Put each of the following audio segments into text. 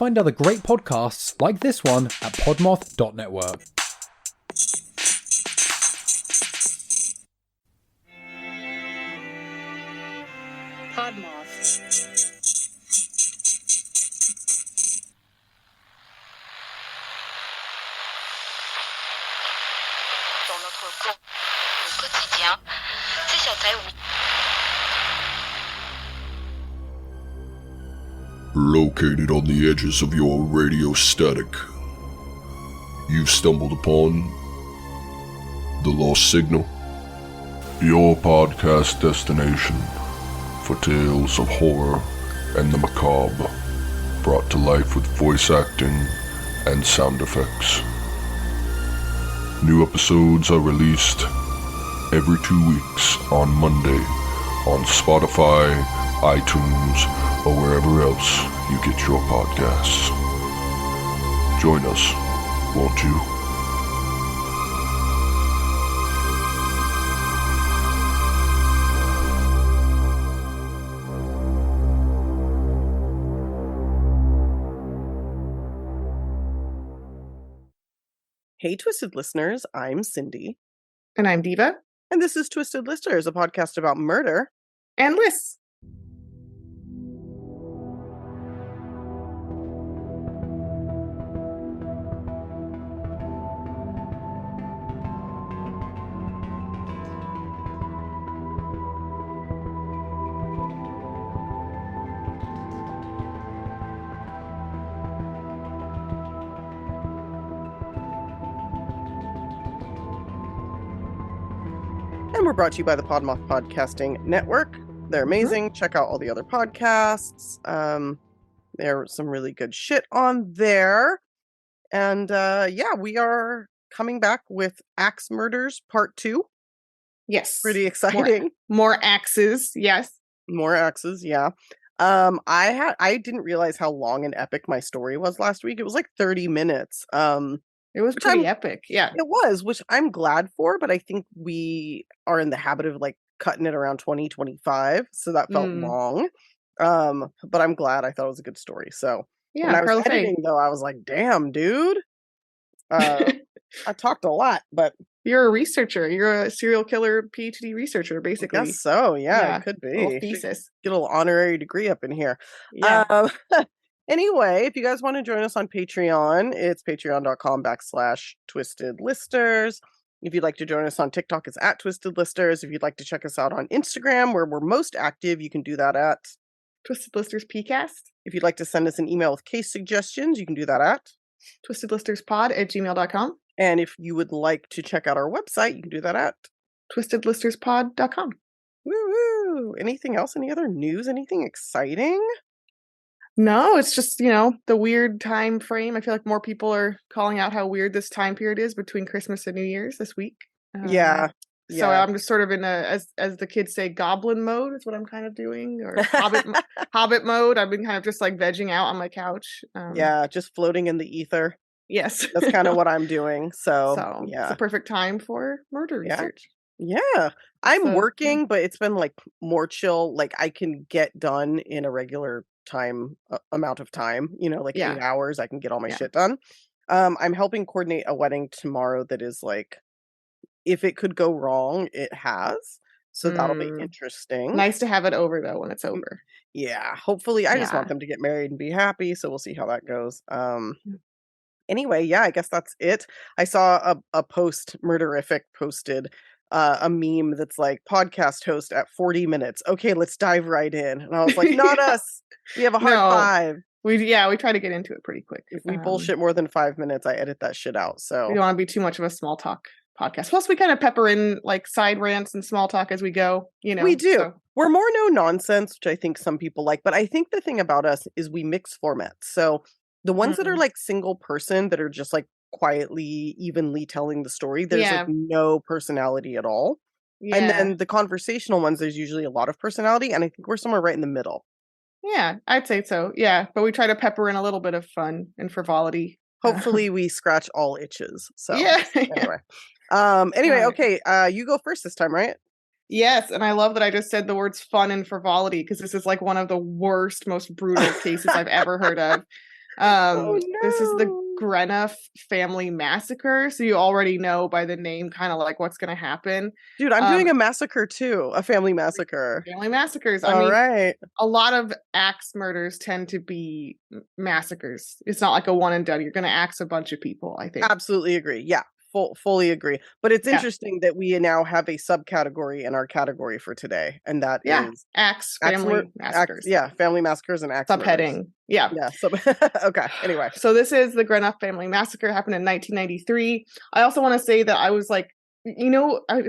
Find other great podcasts like this one at podmoth.network. Podmoth. Dans notre quotidien, ces小财物. Located on the edges of your radio static, you've stumbled upon the Lost Signal, your podcast destination for tales of horror and the macabre, brought to life with voice acting and sound effects. New episodes are released every 2 weeks on Monday on Spotify, iTunes, or wherever else you get your podcasts. Join us, won't you? Hey, Twisted listeners, I'm Cindy. And I'm Diva. And this is Twisted Listeners, a podcast about murder. And lists. And we're brought to you by the Podmoth Podcasting Network. They're amazing. Check out all the other podcasts. There's some really good shit on there. And we are coming back with Axe Murders Part 2. Yes. Pretty exciting. More axes, yes. More axes, yeah. I didn't realize how long and epic my story was last week. It was like 30 minutes. It was pretty epic, yeah. It was, which I'm glad for, but I think we are in the habit of like cutting it around 20-25, so that felt long. But I'm glad. I thought it was a good story. So yeah, when I was Karla editing, though, I was like, damn, dude. I talked a lot, but you're a researcher. You're a serial killer PhD researcher, basically. I guess so, yeah, it could be. Little thesis. Get a little honorary degree up in here. Yeah. Anyway, if you guys want to join us on Patreon, it's patreon.com/twistedlisters. If you'd like to join us on TikTok, it's @twistedlisters. If you'd like to check us out on Instagram, where we're most active, you can do that at Twisted Listers PCast. If you'd like to send us an email with case suggestions, you can do that at twistedlisterspod@gmail.com. And if you would like to check out our website, you can do that at twistedlisterspod.com. Woo-woo! Anything else? Any other news? Anything exciting? No, it's just, the weird time frame. I feel like more people are calling out how weird this time period is between Christmas and New Year's this week. Yeah. So I'm just sort of in as the kids say, goblin mode is what I'm kind of doing, or hobbit mode. I've been kind of just like vegging out on my couch. Just floating in the ether. Yes. That's kind of what I'm doing. So yeah. It's the perfect time for murder research. Yeah. I'm working, but it's been like more chill. Like I can get done in a regular amount of time, 8 hours. I can get all my shit done. I'm helping coordinate a wedding tomorrow that is like, if it could go wrong, it has. So that'll be interesting. Nice to have it over though when it's over. Yeah. Hopefully, I just want them to get married and be happy. So we'll see how that goes. Anyway, yeah, I guess that's it. I saw a post, Murderific posted a meme that's like, podcast host at 40 minutes. Okay, let's dive right in. And I was like, not us. We have a hard 5. We try to get into it pretty quick. If we bullshit more than 5 minutes, I edit that shit out. So we don't want to be too much of a small talk podcast. Plus, we kind of pepper in like side rants and small talk as we go. We do. So. We're more no nonsense, which I think some people like. But I think the thing about us is we mix formats. So the ones that are like single person, that are just like quietly, evenly telling the story, there's like no personality at all. Yeah. And then the conversational ones, there's usually a lot of personality. And I think we're somewhere right in the middle. Yeah, I'd say so. Yeah, but we try to pepper in a little bit of fun and frivolity. Hopefully we scratch all itches. So anyway. Okay, you go first this time, right? Yes, and I love that I just said the words fun and frivolity, because this is like one of the worst, most brutal cases I've ever heard of. This is the Grenuff family massacre, so you already know by the name kind of like what's going to happen. Dude, I'm doing a massacre too, a family massacre. Family massacres. All right. A lot of axe murders tend to be massacres. It's not like a one and done. You're going to axe a bunch of people, I think. Absolutely agree. Yeah, fully agree. But it's interesting that we now have a subcategory in our category for today, and that is axe family massacres. Family massacres and axe subheading. Murders. Yeah. Okay. Anyway, so this is the Grenuff family massacre. Happened in 1993. I also want to say that I was like, I'm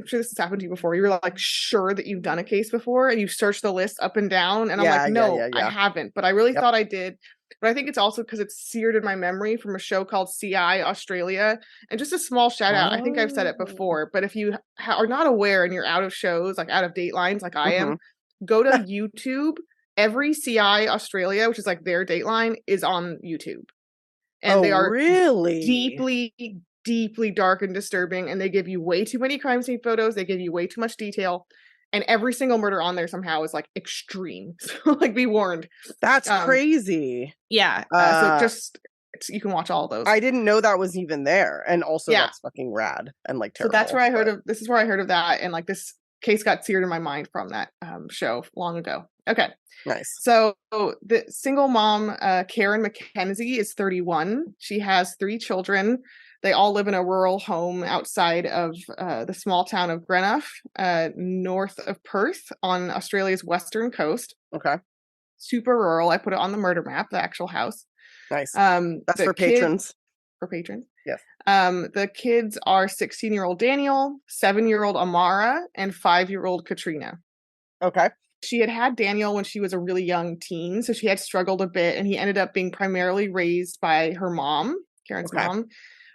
sure this has happened to you before. You were like sure that you've done a case before, and you've searched the list up and down, and I'm like, no, I haven't, but I really thought I did. But I think it's also because it's seared in my memory from a show called CI Australia. And just a small shout out. I think I've said it before, but if you are not aware and you're out of shows, like out of Datelines, like I am, go to YouTube. Every CI Australia, which is like their Dateline, is on YouTube. And they are really deeply dark and disturbing. And they give you way too many crime scene photos. They give you way too much detail. And every single murder on there somehow is like extreme. So like be warned. That's crazy. Yeah. You can watch all those. I didn't know that was even there. And also that's fucking rad and like terrible. So that's where I heard of this is where I heard of that. And like this case got seared in my mind from that show long ago. Okay. Nice. So the single mom, Karen McKenzie, is 31. She has 3 children. They all live in a rural home outside of the small town of Grenuff, north of Perth on Australia's western coast. Okay. Super rural. I put it on the murder map, the actual house. Nice. That's for patrons. For patrons. Yes. The kids are 16-year-old Daniel, 7-year-old Amara, and 5-year-old Katrina. Okay. She had Daniel when she was a really young teen, so she had struggled a bit, and he ended up being primarily raised by her mom, Karen's mom.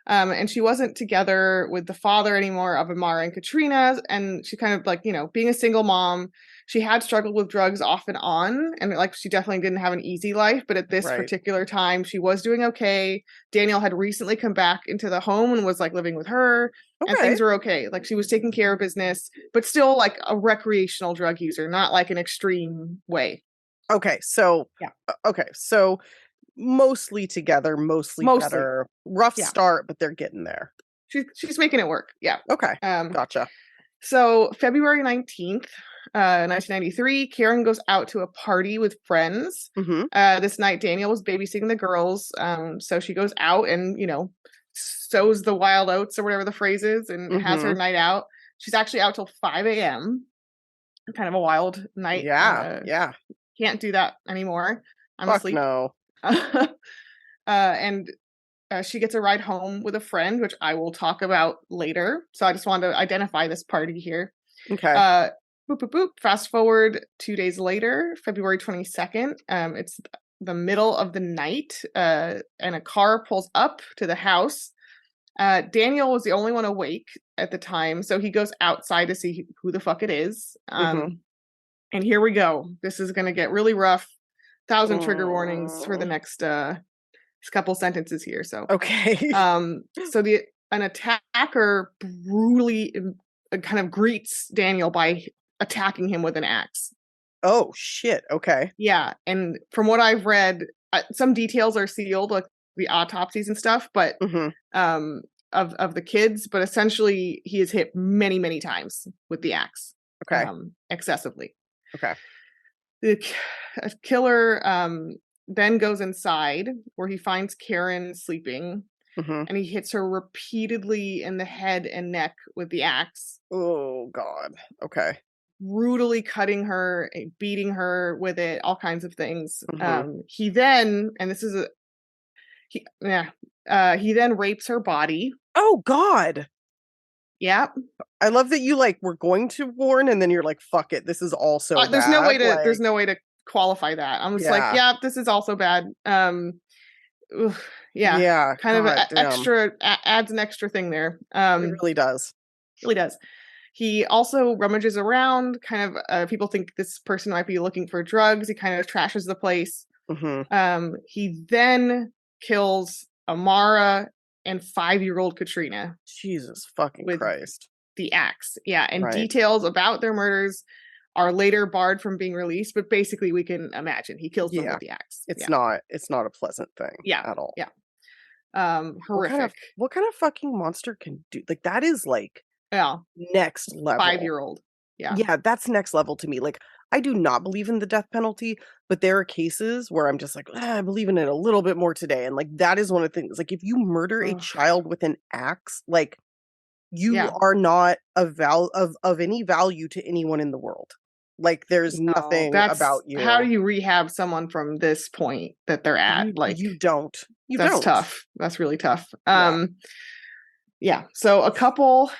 And she wasn't together with the father anymore of Amara and Katrina. And she kind of like, being a single mom, she had struggled with drugs off and on. And like, she definitely didn't have an easy life. But at this particular time, she was doing okay. Daniel had recently come back into the home and was like living with her. Okay. And things were okay. Like she was taking care of business, but still like a recreational drug user, not like an extreme way. Okay. So, So mostly together, mostly better. Rough start, but they're getting there. She's making it work. Yeah. Okay. Gotcha. So February 19th, 1993, Karen goes out to a party with friends. This night, Daniel was babysitting the girls. So she goes out and, sows the wild oats or whatever the phrase is and has her night out. She's actually out till 5 a.m. Kind of a wild night. Yeah. Can't do that anymore. I'm Fuck asleep. No. And she gets a ride home with a friend, which I will talk about later. So I just wanted to identify this party here. Okay. Boop, boop, boop. Fast forward 2 days later, February 22nd. It's the middle of the night, and a car pulls up to the house. Daniel was the only one awake at the time, so he goes outside to see who the fuck it is. And here we go. This is going to get really rough. 1,000 trigger warnings for the next couple sentences here. So okay. So an attacker brutally kind of greets Daniel by attacking him with an axe. Oh shit. Okay. Yeah, and from what I've read, some details are sealed, like the autopsies and stuff, but of the kids. But essentially, he is hit many, many times with the axe. Okay. Excessively. Okay. The killer then goes inside where he finds Karen sleeping, and he hits her repeatedly in the head and neck with the axe. Oh God. Okay. Brutally cutting her, beating her with it, all kinds of things. He then, and this is he then rapes her body. Oh God. Yeah. I love that you were going to warn and then you're like, fuck it. This is also there's bad. There's no way to qualify that. I'm just this is also bad. Yeah. Kind of extra adds an extra thing there. It really does. Really does. He also rummages around, kind of, people think this person might be looking for drugs. He kind of trashes the place. He then kills Amara and 5-year-old Katrina. Jesus fucking Christ. The axe. Yeah, and details about their murders are later barred from being released, but basically we can imagine he kills them with the axe. It's not a pleasant thing at all. Yeah. Horrific. What kind of fucking monster can do like that is like next level. 5-year-old. Yeah, that's next level to me. Like I do not believe in the death penalty, but there are cases where I'm just like, I believe in it a little bit more today. And like that is one of the things. Like if you murder a child with an axe, like you are not of any value to anyone in the world. Like there's nothing about you. How do you rehab someone from this point that they're at? You don't. That's tough. That's really tough. So a couple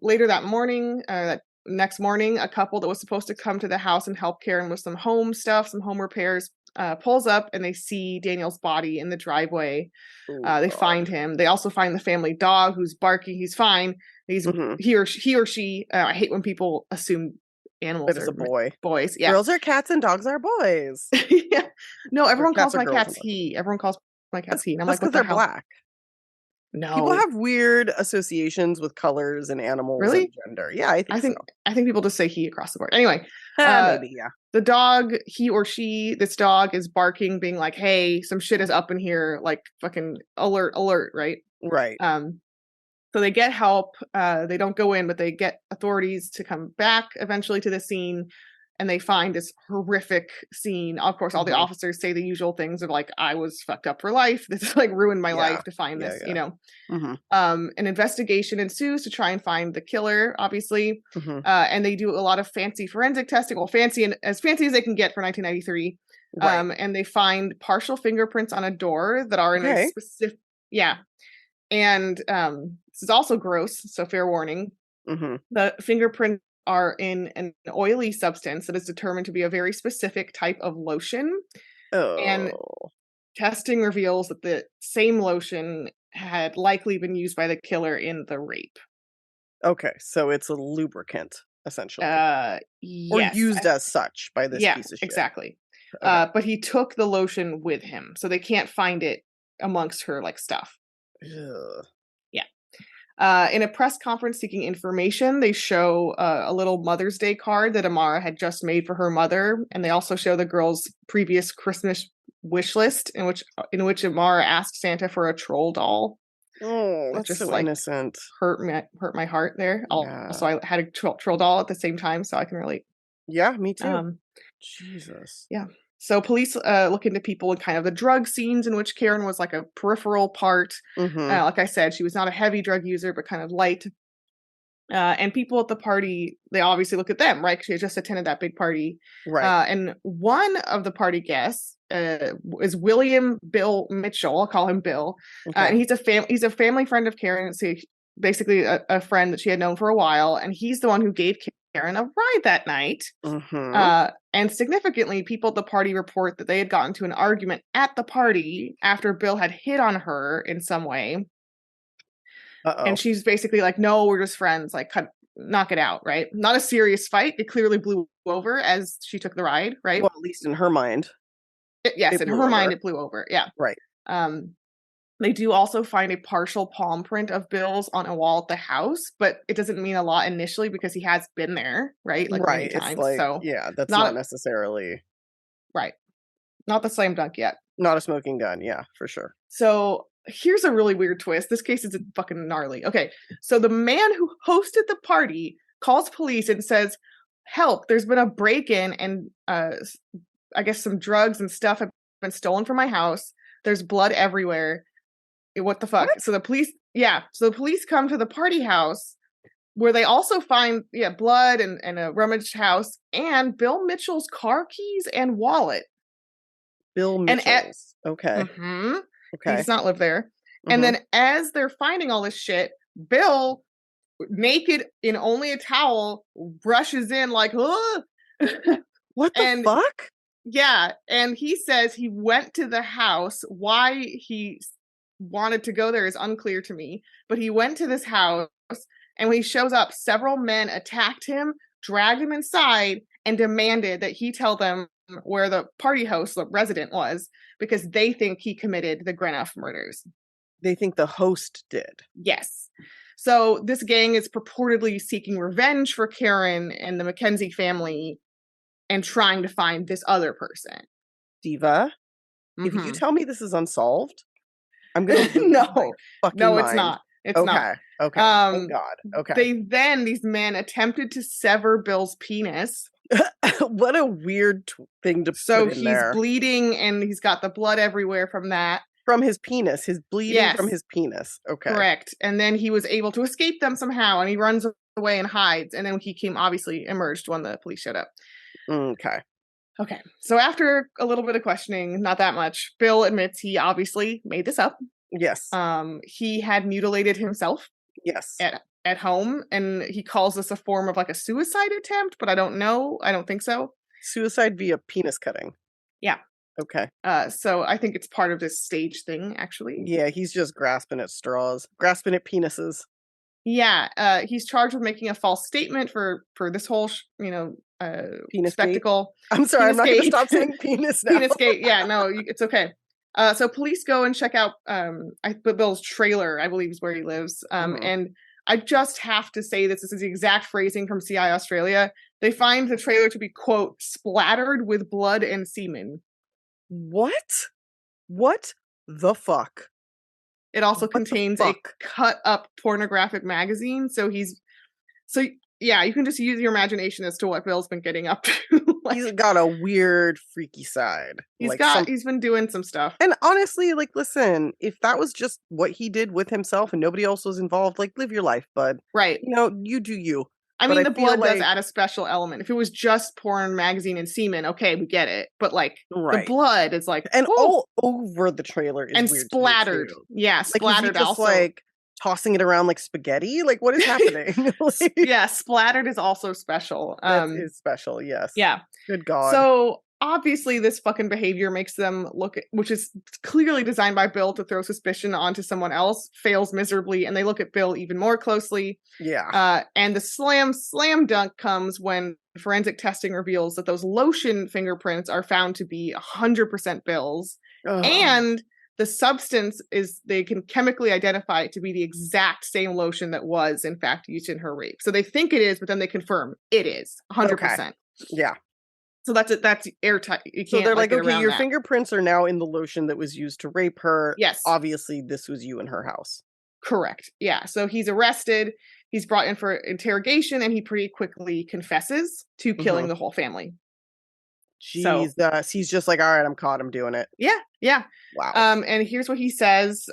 later that morning, that next morning, a couple that was supposed to come to the house and help Karen with some home stuff, some home repairs, pulls up and they see Daniel's body in the driveway. They find him. They also find the family dog who's barking. He's fine. He's he or she. I hate when people assume animals are boys. Yeah, girls are cats and dogs are boys. Yeah. No, everyone calls my cats he. Everyone calls my cats he. And I'm like, what the hell? Black. No, people have weird associations with colors and animals and gender. Yeah, I think so. I think people just say he across the board. Anyway, maybe the dog, he or she, this dog is barking, being like, "Hey, some shit is up in here!" Like fucking alert, right? Right. So they get help. They don't go in, but they get authorities to come back eventually to the scene. And they find this horrific scene. Of course, all the officers say the usual things of like, I was fucked up for life. This like ruined my life to find this, you know. An investigation ensues to try and find the killer, obviously. And they do a lot of fancy forensic testing. Well, as fancy as they can get for 1993. And they find partial fingerprints on a door that are in a specific... Yeah. And this is also gross, so fair warning. The fingerprints are in an oily substance that is determined to be a very specific type of lotion. And testing reveals that the same lotion had likely been used by the killer in the rape. Okay, so it's a lubricant, essentially. Yes. Or used as such by this piece of shit. Exactly. Okay. But he took the lotion with him, so they can't find it amongst her like stuff. Ugh. In a press conference seeking information, they show a little Mother's Day card that Amara had just made for her mother, and they also show the girl's previous Christmas wish list, in which Amara asked Santa for a troll doll. Oh, that's just so innocent. Hurt my heart there. So I had a troll doll at the same time, so I can relate. Yeah, me too. Jesus. Yeah. So police look into people in kind of the drug scenes in which Karen was like a peripheral part. Like I said, she was not a heavy drug user, but kind of light. And people at the party, they obviously look at them, right? She had just attended that big party. Right. And one of the party guests is William Bill Mitchell. I'll call him Bill. And he's a family friend of Karen. So basically a friend that she had known for a while. And he's the one who gave Karen a ride that night. And significantly, people at the party report that they had gotten to an argument at the party after Bill had hit on her in some way. And she's basically like, no, we're just friends. Like, knock it out, right? Not a serious fight. It clearly blew over as she took the ride, right? Well, at least in her mind. In her mind, it blew over. Yeah. Right. They do also find a partial palm print of Bill's on a wall at the house, but it doesn't mean a lot initially because he has been there, right? Like many times. It's like, so yeah, that's not necessarily right. Not the slam dunk yet. Not a smoking gun, yeah, for sure. So here's a really weird twist. This case is fucking gnarly. Okay, so the man who hosted the party calls police and says, "Help! There's been a break-in, and I guess some drugs and stuff have been stolen from my house. There's blood everywhere." What the fuck? What? So the police come to the party house where they also find blood and a rummaged house and Bill Mitchell's car keys and wallet. Bill Mitchell's. Okay. Okay. He does not live there. And then as they're finding all this shit, Bill, naked in only a towel, rushes in like, oh. What the fuck? Yeah. And he says he went to the house. Why he wanted to go there is unclear to me, but he went to this house, and when he shows up, several men attacked him, dragged him inside, and demanded that he tell them where the party host, the resident, was, because they think he committed the Greenough murders. They think the host did. Yes. So this gang is purportedly seeking revenge for Karen and the Mackenzie family and trying to find this other person. Diva, if you tell me this is unsolved, I'm going to No, fucking no, mind. it's not. It's not. Okay. Thank God. Okay. These men attempted to sever Bill's penis. What a weird thing to so put in there. So he's bleeding and he's got the blood everywhere from that. From his penis. His bleeding from his penis. Okay. Correct. And then he was able to escape them somehow and he runs away and hides. And then he obviously emerged when the police showed up. Okay. Okay. So after a little bit of questioning, not that much, Bill admits he obviously made this up. Yes. He had mutilated himself. Yes. At home, and he calls this a form of like a suicide attempt, but I don't know. I don't think so. Suicide via penis cutting. Yeah. Okay. So I think it's part of this stage thing, actually. Yeah, he's just grasping at straws, grasping at penises. Yeah. He's charged with making a false statement for this whole, penis spectacle. Gate? I'm sorry, I'm not going to stop saying penis now. Penis gate. Yeah, no, it's okay. So police go and check out Bill's trailer, I believe is where he lives. And I just have to say this is the exact phrasing from CI Australia. They find the trailer to be, quote, splattered with blood and semen. What? What the fuck? It also contains a cut up pornographic magazine. So yeah, you can just use your imagination as to what Bill's been getting up to. He's got a weird, freaky side. He's been doing some stuff. And honestly, listen, if that was just what he did with himself and nobody else was involved, live your life, bud. Right. You do you. I mean, the blood does add a special element. If it was just porn, magazine, and semen, okay, we get it. But the blood is and all over the trailer is and weird splattered. Yeah, splattered. Is he just also tossing it around like spaghetti. What is happening? Yeah, splattered is also special. That is special. Yes. Yeah. Good God. So obviously, this fucking behavior makes them which is clearly designed by Bill to throw suspicion onto someone else, fails miserably, and they look at Bill even more closely. Yeah. And the slam dunk comes when forensic testing reveals that those lotion fingerprints are found to be 100% Bill's, and the substance they can chemically identify it to be the exact same lotion that was in fact used in her rape. So they think it is, but then they confirm it is 100%. Okay. Yeah. So that's airtight. So they're okay, your fingerprints are now in the lotion that was used to rape her. Yes. Obviously, this was you in her house. Correct. Yeah. So he's arrested. He's brought in for interrogation, and he pretty quickly confesses to killing the whole family. Jesus. So, he's just all right, I'm caught. I'm doing it. Yeah. Yeah. Wow. And here's what he says,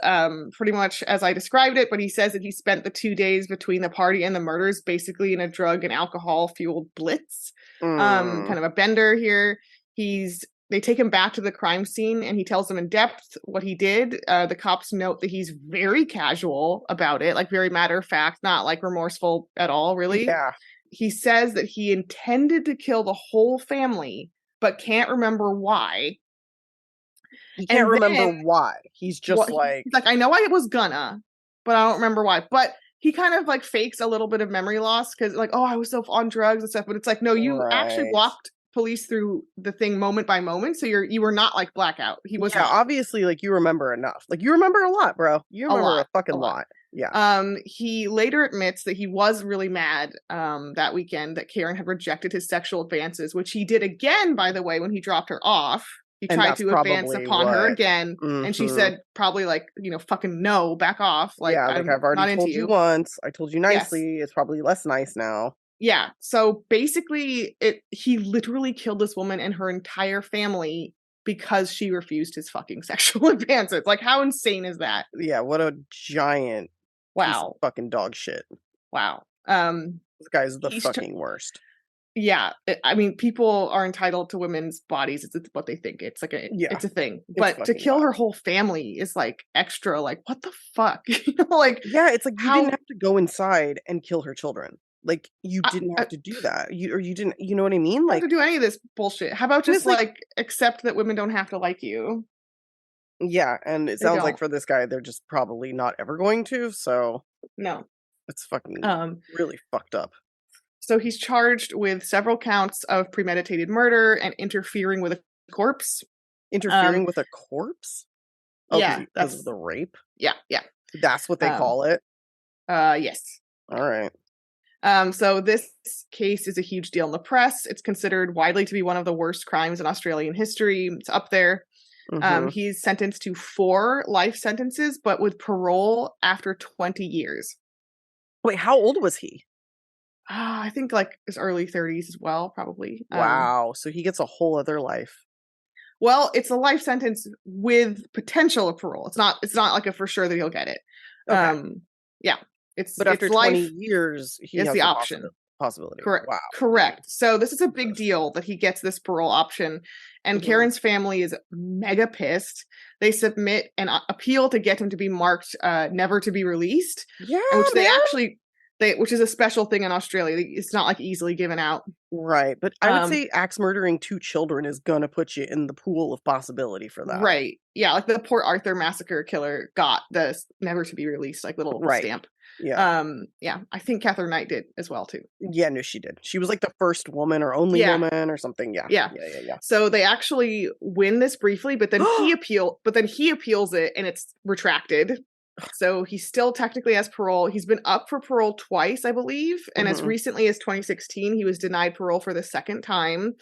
pretty much as I described it, but he says that he spent the 2 days between the party and the murders basically in a drug and alcohol fueled blitz. Kind of a bender here. They take him back to the crime scene and he tells them in depth what he did. The cops note that he's very casual about it, very matter of fact, not remorseful at all, really. Yeah. He says that he intended to kill the whole family, but can't remember why. He can't remember why. He's just he's I know I was gonna, but I don't remember why. But he kind of fakes a little bit of memory loss because I was so on drugs and stuff. But it's no, you actually walked police through the thing moment by moment, so you were not blackout. He was obviously you remember enough. You remember a lot, bro. You remember a fucking lot. Yeah. He later admits that he was really mad that weekend that Karen had rejected his sexual advances, which he did again, by the way, when he dropped her off. He tried to advance upon her again, and she said probably fucking no, back off. I've already told you once. I told you nicely. Yes. It's probably less nice now. Yeah. So basically, he literally killed this woman and her entire family because she refused his fucking sexual advances. How insane is that? Yeah. What a giant piece of fucking dog shit. Wow. This guy's the fucking worst. Yeah, I mean, people are entitled to women's bodies. It's what they think. It's it's a thing. But to kill her whole family is extra. What the fuck? Yeah, it's you didn't have to go inside and kill her children. You didn't have to do that. You didn't. You know what I mean? You don't have to do any of this bullshit. How about just accept that women don't have to like you? Yeah, and it sounds like for this guy, they're just probably not ever going to. So no, it's fucking really fucked up. So he's charged with several counts of premeditated murder and interfering with a corpse. Interfering with a corpse? Oh, Yeah, because of the rape? Yeah. That's what they call it? Yes. All right. So this case is a huge deal in the press. It's considered widely to be one of the worst crimes in Australian history. It's up there. He's sentenced to 4 life sentences, but with parole after 20 years. Wait, how old was he? I think like his early 30s as well, probably. Wow. So he gets a whole other life. Well, it's a life sentence with potential of parole. It's not like a for sure that he'll get it. Okay. Yeah. But after 20 years, he has the option. Possibility. Correct. Wow. Correct. So this is a big deal that he gets this parole option. And Karen's family is mega pissed. They submit an appeal to get him to be marked never to be released. Yeah. Which is a special thing in Australia. It's not like easily given out. Right. But I would say axe murdering 2 children is gonna put you in the pool of possibility for that. Right. Yeah, like the Port Arthur massacre killer got the never to be released, like little stamp. Yeah. Yeah. I think Catherine Knight did as well too. Yeah, no, she did. She was like the first woman or only woman or something. Yeah. So they actually win this briefly, but then he appeals it and it's retracted. So he still technically has parole. He's been up for parole twice, I believe. And as recently as 2016, he was denied parole for the second time.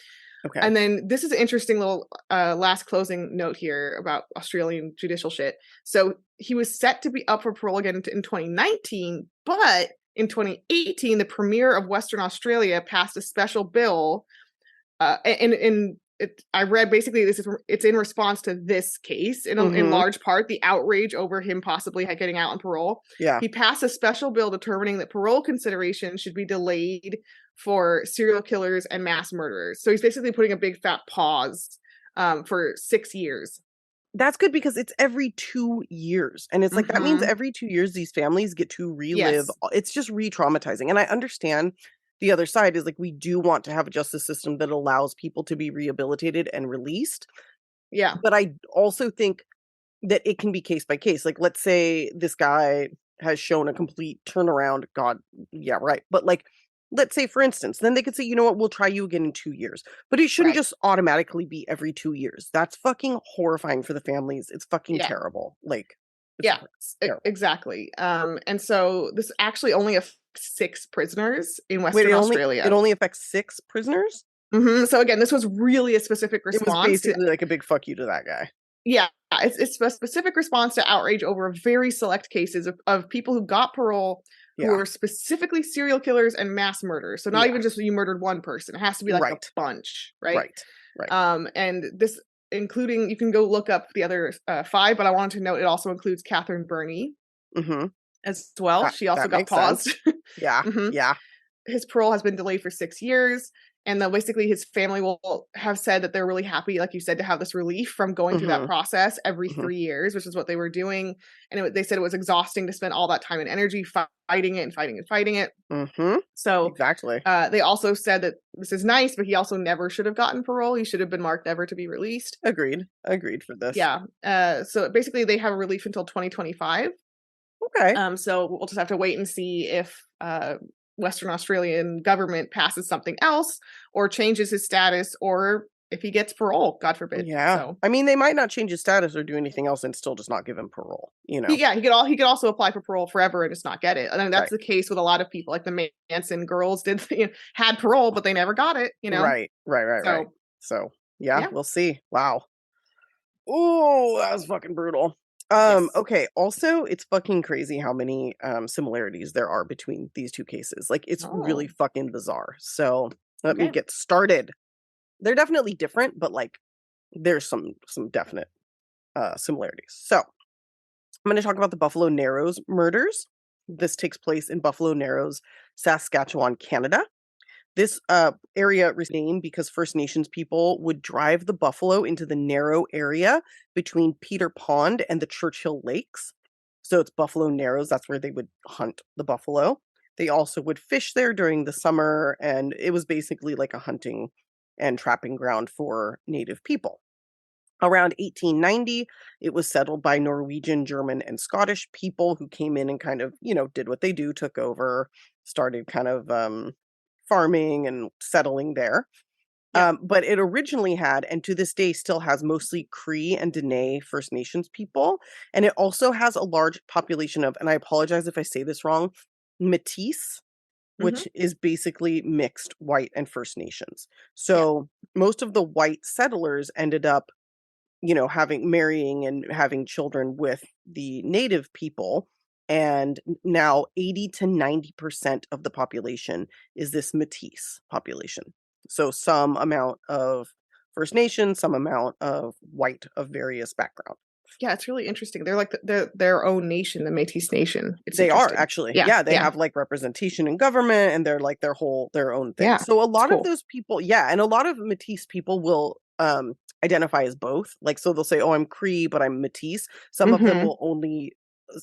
Okay. And then this is an interesting little last closing note here about Australian judicial shit. So he was set to be up for parole again in 2019, but in 2018, the Premier of Western Australia passed a special bill. I read basically it's in response to this case in large part, the outrage over him possibly getting out on parole. Yeah. He passed a special bill determining that parole consideration should be delayed for serial killers and mass murderers. So he's basically putting a big fat pause for 6 years. That's good because it's every 2 years. And it's like, that means every 2 years, these families get to relive. It's just re-traumatizing. And I understand the other side is like, we do want to have a justice system that allows people to be rehabilitated and released. Yeah. But I also think that it can be case by case. Like, let's say this guy has shown a complete turnaround. God, yeah, right. But like, let's say, for instance, then they could say, you know what, we'll try you again in 2 years. But it shouldn't just automatically be every 2 years. That's fucking horrifying for the families. It's fucking terrible. Like, exactly. And so this actually only affects 6 prisoners in Western Australia. It only affects 6 prisoners? So again, this was really a specific response. It was basically like a big fuck you to that guy. Yeah, it's a specific response to outrage over very select cases of people who got parole who were specifically serial killers and mass murderers. So not even just you murdered one person. It has to be like a bunch, right? Right. And this including, you can go look up the other 5, but I wanted to note it also includes Catherine Burney as well. She also got paused. Yeah. His parole has been delayed for 6 years. And then basically his family will have said that they're really happy, like you said, to have this relief from going through that process every 3 years, which is what they were doing. And they said it was exhausting to spend all that time and energy fighting it. So exactly. They also said that this is nice, but he also never should have gotten parole. He should have been marked never to be released. Agreed for this. Yeah. So basically they have a relief until 2025. Okay. So we'll just have to wait and see if Western Australian government passes something else or changes his status, or if he gets parole, God forbid. Yeah. So, I mean, they might not change his status or do anything else and still just not give him parole, you know? Yeah, he could also apply for parole forever and just not get it. And that's the case with a lot of people, like the Manson girls had parole, but they never got it, you know? Right. So yeah, we'll see. Wow. Oh, that was fucking brutal. Okay, also, it's fucking crazy how many similarities there are between these 2 cases. Like, it's really fucking bizarre. So let me get started. They're definitely different, but like, there's some definite similarities. So I'm going to talk about the Buffalo Narrows murders. This takes place in Buffalo Narrows, Saskatchewan, Canada. This area was named because First Nations people would drive the buffalo into the narrow area between Peter Pond and the Churchill Lakes. So it's Buffalo Narrows. That's where they would hunt the buffalo. They also would fish there during the summer, and it was basically like a hunting and trapping ground for Native people. Around 1890, it was settled by Norwegian, German, and Scottish people who came in and kind of, did what they do, took over, started kind of farming and settling there. But it originally had, and to this day still has, mostly Cree and Dene First Nations people. And it also has a large population of, and I apologize if I say this wrong, Métis, which is basically mixed white and First Nations. So most of the white settlers ended up, marrying and having children with the native people. And now 80 to 90% of the population is this Métis population. So some amount of First Nation, some amount of white of various background. Yeah, it's really interesting. They're like their own nation, the Métis Nation. They are actually. Yeah, they have like representation in government, and they're like their own thing. Yeah, so a lot of those people, and a lot of Métis people will identify as both. Like, so they'll say, "Oh, I'm Cree, but I'm Métis." Some of them will only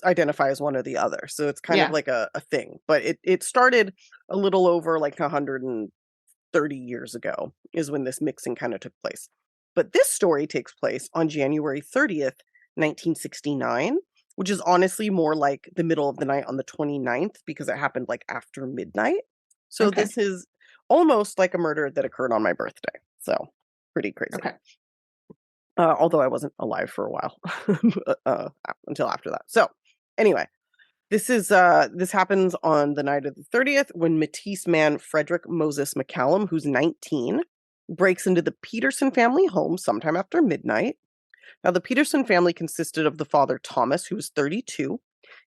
identify as one or the other. So it's kind of like a thing. But it started a little over like 130 years ago is when this mixing kind of took place. But this story takes place on January 30th, 1969, which is honestly more like the middle of the night on the 29th, because it happened like after midnight. So this is almost like a murder that occurred on my birthday. So pretty crazy. Okay. Although I wasn't alive for a while until after that. So anyway, this happens on the night of the 30th when Métis man Frederick Moses McCallum, who's 19, breaks into the Peterson family home sometime after midnight. Now, the Peterson family consisted of the father Thomas, who was 32,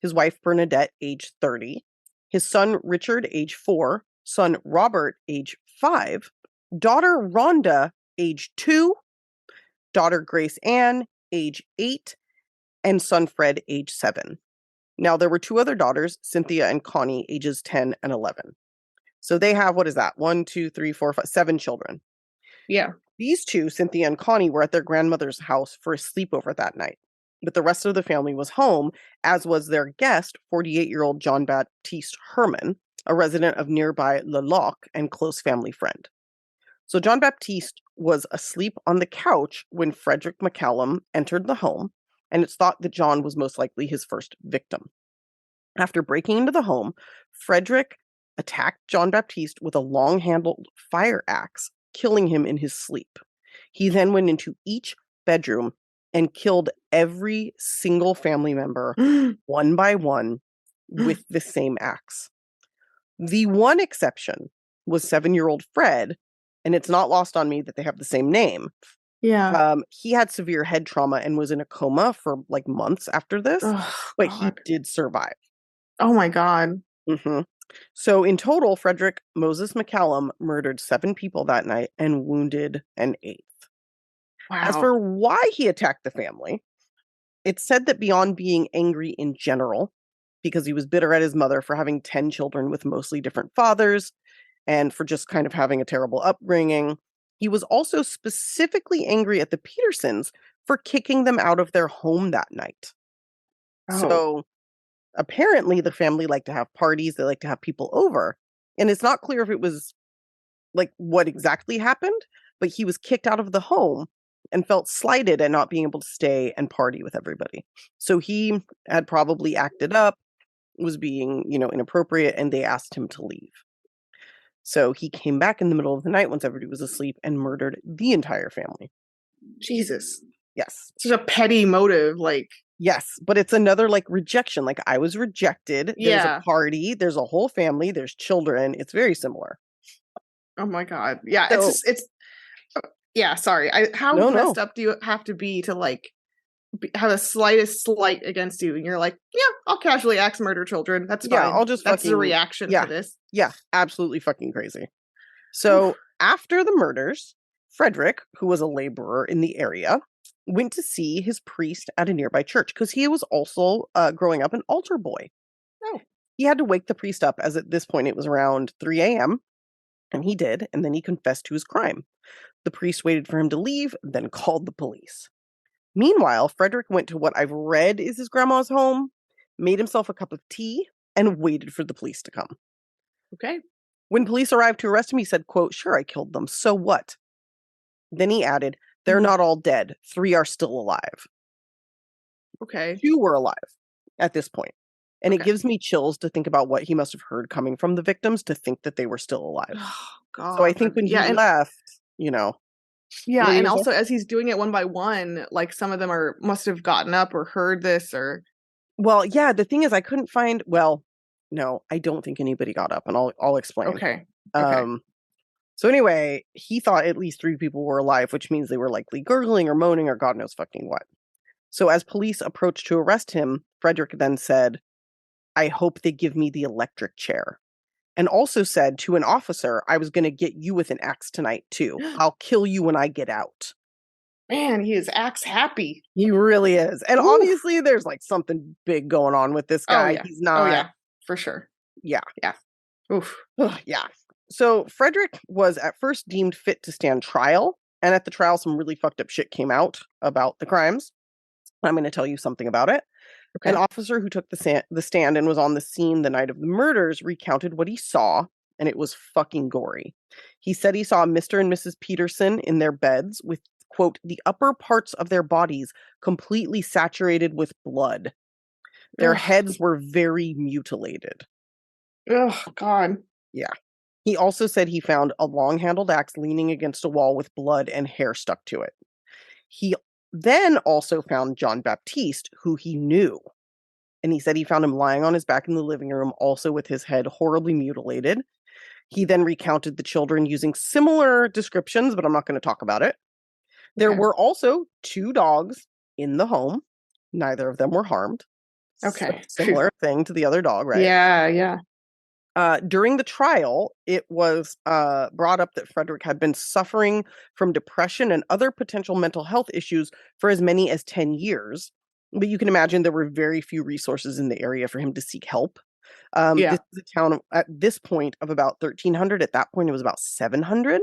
his wife Bernadette, age 30, his son Richard, age 4, son Robert, age 5, daughter Rhonda, age 2, daughter Grace Ann, age 8, and son Fred, age 7. Now, there were 2 other daughters, Cynthia and Connie, ages 10 and 11. So they have, 7 children. Yeah. These 2, Cynthia and Connie, were at their grandmother's house for a sleepover that night. But the rest of the family was home, as was their guest, 48-year-old John Baptiste Herman, a resident of nearby Le Loch and close family friend. So John Baptiste was asleep on the couch when Frederick McCallum entered the home, and it's thought that John was most likely his first victim. After breaking into the home, Frederick attacked John Baptiste with a long-handled fire axe, killing him in his sleep. He then went into each bedroom and killed every single family member one by one with the same axe. The one exception was 7-year-old Fred, and it's not lost on me that they have the same name. Yeah. He had severe head trauma and was in a coma for like months after this, but he did survive. Oh my God. So in total, Frederick Moses McCallum murdered 7 people that night and wounded an 8th. Wow. As for why he attacked the family, it's said that beyond being angry in general, because he was bitter at his mother for having 10 children with mostly different fathers, and for just kind of having a terrible upbringing, he was also specifically angry at the Petersons for kicking them out of their home that night. So apparently the family liked to have parties, they like to have people over, and it's not clear if it was like what exactly happened, but he was kicked out of the home and felt slighted at not being able to stay and party with everybody. So he had probably acted up, was being, inappropriate, and they asked him to leave. So he came back in the middle of the night once everybody was asleep and murdered the entire family. Jesus. Yes. Such a petty motive, Yes, but it's another rejection. Like, I was rejected. There's a party. There's a whole family. There's children. It's very similar. Oh my God. Yeah. So, yeah. Sorry. How messed up do you have to be to have the slightest slight against you? And you're like, yeah, I'll casually axe murder children. That's fine. I'll just That's the reaction to this. Yeah. Absolutely fucking crazy. So after the murders, Frederick, who was a laborer in the area, went to see his priest at a nearby church because he was also growing up an altar boy. He had to wake the priest up, as at this point it was around 3 a.m. And he did, and then he confessed to his crime. The priest waited for him to leave, then called the police. Meanwhile, Frederick went to what I've read is his grandma's home, made himself a cup of tea, and waited for the police to come. Okay. When police arrived to arrest him, he said, quote, "Sure, I killed them. So what?" Then he added, "They're not all dead. 3 are still alive." Okay. 2 were alive at this point. And it gives me chills to think about what he must have heard coming from the victims to think that they were still alive. Oh, God. So I think when he left, Yeah, and ladies also as he's doing it one by one, like some of them must have gotten up or heard this or. Well, yeah, the thing is I couldn't find, no, I don't think anybody got up, and I'll explain. Okay. So anyway, he thought at least 3 people were alive, which means they were likely gurgling or moaning or God knows fucking what. So as police approached to arrest him, Frederick then said, "I hope they give me the electric chair." And also said to an officer, "I was going to get you with an axe tonight too. I'll kill you when I get out." Man, he is axe happy. He really is. And obviously there's like something big going on with this guy. Oh, yeah. He's not. Oh, yeah, for sure. Yeah. Yeah. Oof. Yeah. So Frederick was at first deemed fit to stand trial. And at the trial, some really fucked up shit came out about the crimes. I'm going to tell you something about it. Okay. An officer who took the stand and was on the scene the night of the murders recounted what he saw, and it was fucking gory. He said he saw Mr. and Mrs. Peterson in their beds with, quote, the upper parts of their bodies completely saturated with blood. Their heads were very mutilated. Oh, God. Yeah. He also said he found a long-handled axe leaning against a wall with blood and hair stuck to it. He then also found John Baptiste, who he knew. And he said he found him lying on his back in the living room, also with his head horribly mutilated. He then recounted the children using similar descriptions, but I'm not going to talk about it. There were also 2 dogs in the home. Neither of them were harmed. Okay. Similar thing to the other dog, right? Yeah, yeah. During the trial, it was brought up that Frederick had been suffering from depression and other potential mental health issues for as many as 10 years. But you can imagine there were very few resources in the area for him to seek help. This is a town at this point of about 1,300. At that point, it was about 700.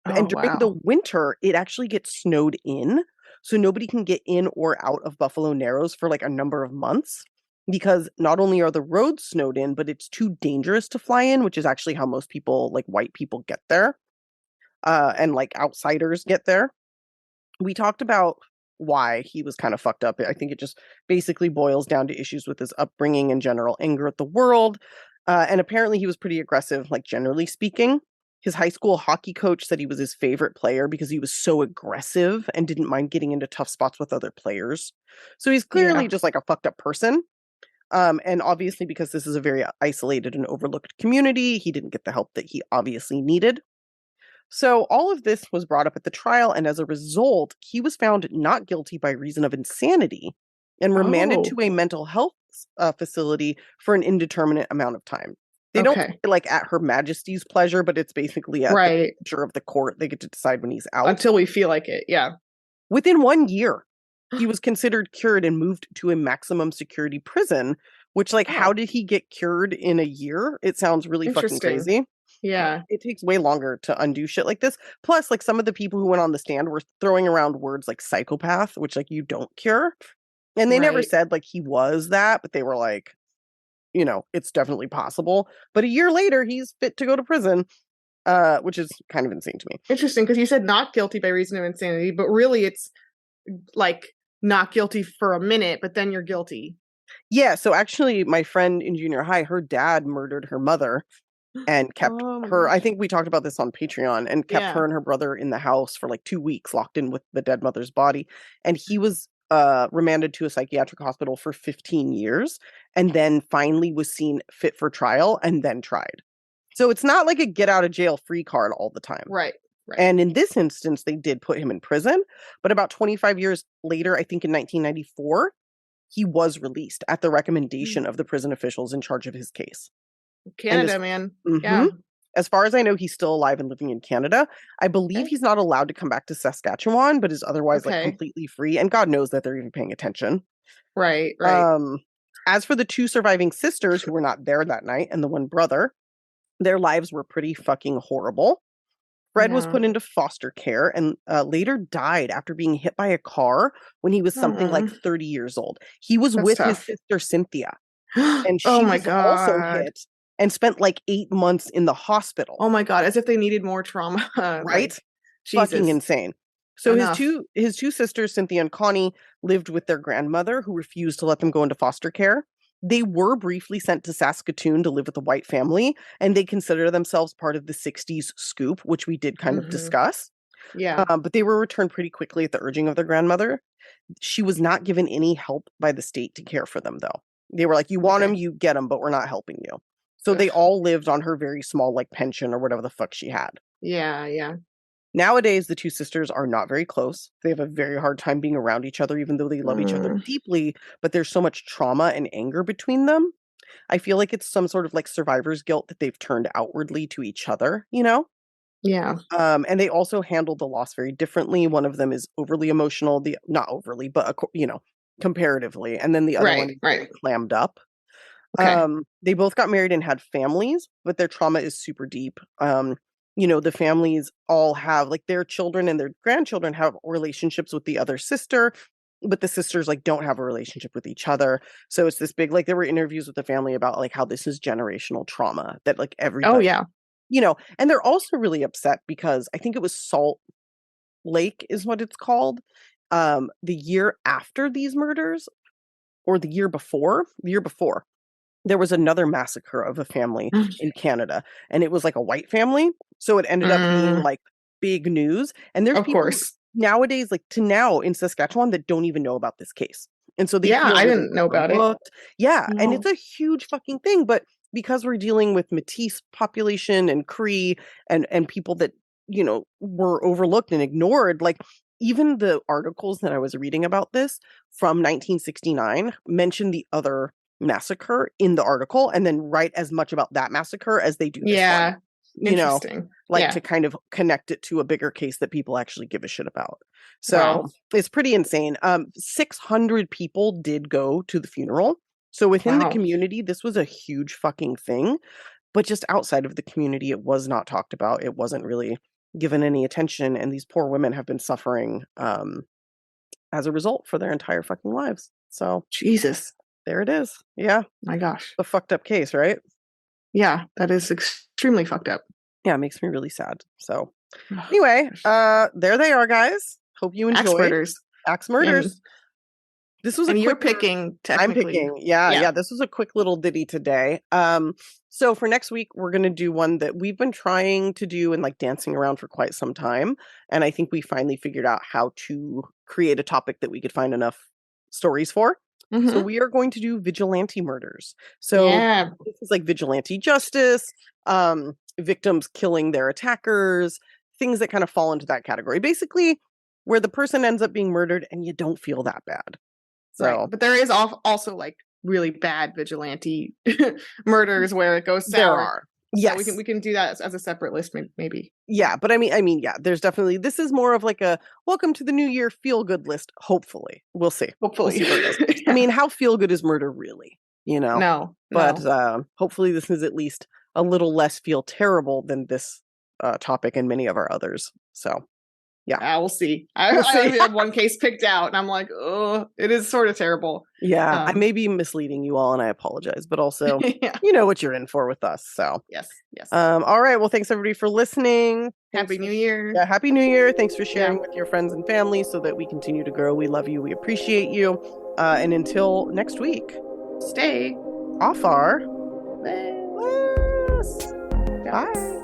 And during the winter, it actually gets snowed in. So nobody can get in or out of Buffalo Narrows for like a number of months. Because not only are the roads snowed in, but it's too dangerous to fly in, which is actually how most people, like white people, get there. And like outsiders get there. We talked about why he was kind of fucked up. I think it just basically boils down to issues with his upbringing and general anger at the world. And apparently he was pretty aggressive, like generally speaking. His high school hockey coach said he was his favorite player because he was so aggressive and didn't mind getting into tough spots with other players. So he's clearly just like a fucked up person. And obviously, because this is a very isolated and overlooked community, he didn't get the help that he obviously needed. So all of this was brought up at the trial, and as a result, he was found not guilty by reason of insanity and remanded to a mental health facility for an indeterminate amount of time. They don't say, like at Her Majesty's pleasure, but it's basically at the pleasure of the court. They get to decide when he's out. Until we feel like it, yeah. Within 1 year, he was considered cured and moved to a maximum security prison, which, like, how did he get cured in a year? It sounds really fucking crazy. Yeah. It takes way longer to undo shit like this. Plus, like, some of the people who went on the stand were throwing around words like psychopath, which, like, you don't cure. And they never said, like, he was that, but they were like, you know, it's definitely possible. But a year later, he's fit to go to prison, which is kind of insane to me. Interesting, because you said not guilty by reason of insanity, but really it's, like, not guilty for a minute, but then you're guilty. Yeah, so actually my friend in junior high, her dad murdered her mother and kept her, I think we talked about this on Patreon, and kept her and her brother in the house for like 2 weeks, locked in with the dead mother's body. And he was remanded to a psychiatric hospital for 15 years and then finally was seen fit for trial and then tried. So it's not like a get out of jail free card all the time. Right. Right. And in this instance, they did put him in prison. But about 25 years later, I think in 1994, he was released at the recommendation of the prison officials in charge of his case. Canada, man. Yeah. As far as I know, he's still alive and living in Canada. I believe he's not allowed to come back to Saskatchewan, but is otherwise like completely free. And God knows that they're even paying attention. Right, right. As for the 2 surviving sisters who were not there that night and the 1 brother, their lives were pretty fucking horrible. Fred was put into foster care and later died after being hit by a car when he was something like 30 years old. He was with his sister Cynthia, and she was also hit and spent like 8 months in the hospital. Oh my God, as if they needed more trauma. Right? Fucking insane. So his two sisters, Cynthia and Connie, lived with their grandmother, who refused to let them go into foster care. They were briefly sent to Saskatoon to live with a white family, and they consider themselves part of the 60s scoop, which we did kind of discuss. Yeah. But they were returned pretty quickly at the urging of their grandmother. She was not given any help by the state to care for them, though. They were like, you want them, you get them, but we're not helping you. So they all lived on her very small, like, pension or whatever the fuck she had. Yeah. Nowadays, the two sisters are not very close. They have a very hard time being around each other, even though they love each other deeply. But there's so much trauma and anger between them. I feel like it's some sort of like survivor's guilt that they've turned outwardly to each other, you know? Yeah. And they also handle the loss very differently. One of them is overly emotional, not overly, but comparatively. And then the other one is clammed up. Okay. They both got married and had families, but their trauma is super deep. The families all have like their children and their grandchildren have relationships with the other sister, but the sisters like don't have a relationship with each other. So it's this big, like, there were interviews with the family about like how this is generational trauma that like everybody, oh yeah, and they're also really upset because I think it was Salt Lake is what it's called. The year after these murders, or the year before, there was another massacre of a family in Canada, and it was like a white family. So it ended up being like big news. And there's people nowadays, like to now in Saskatchewan, that don't even know about this case. And so I didn't know about it. Yeah. No. And it's a huge fucking thing. But because we're dealing with Métis population and Cree and people that, were overlooked and ignored, like even the articles that I was reading about this from 1969 mentioned the other massacre in the article and then write as much about that massacre as they do this one. Interesting. To kind of connect it to a bigger case that people actually give a shit about. So it's pretty insane. 600 people did go to the funeral. So within the community, this was a huge fucking thing. But just outside of the community, it was not talked about. It wasn't really given any attention. And these poor women have been suffering as a result for their entire fucking lives. So Jesus. There it is. Yeah. My gosh. A fucked up case, right? Yeah, that is extremely fucked up. Yeah, it makes me really sad. So anyway, there they are, guys. Hope you enjoyed. Axe Murders. This was you're picking, technically. I'm picking. Yeah. This was a quick little ditty today. So for next week, we're going to do one that we've been trying to do and like dancing around for quite some time. And I think we finally figured out how to create a topic that we could find enough stories for. So we are going to do vigilante murders. So this is like vigilante justice, victims killing their attackers, things that kind of fall into that category. Basically, where the person ends up being murdered and you don't feel that bad. So, but there is also like really bad vigilante murders where it goes sour. There are. Yes. So we can do that as a separate list, maybe. Yeah, but I mean, yeah, there's definitely, this is more of like a welcome to the new year feel good list. Hopefully. We'll see. We'll see where it goes. I mean, how feel good is murder really? No. But hopefully this is at least a little less feel terrible than this topic and many of our others. So yeah, we'll see. I have one case picked out and I'm like, oh, it is sort of terrible. Yeah, I may be misleading you all and I apologize, but also you know what you're in for with us. So yes. All right, well, thanks everybody for listening. Happy New Year. Yeah, Happy New Year. Thanks for sharing with your friends and family so that we continue to grow. We love you. We appreciate you. And until next week, stay off our list. Bye.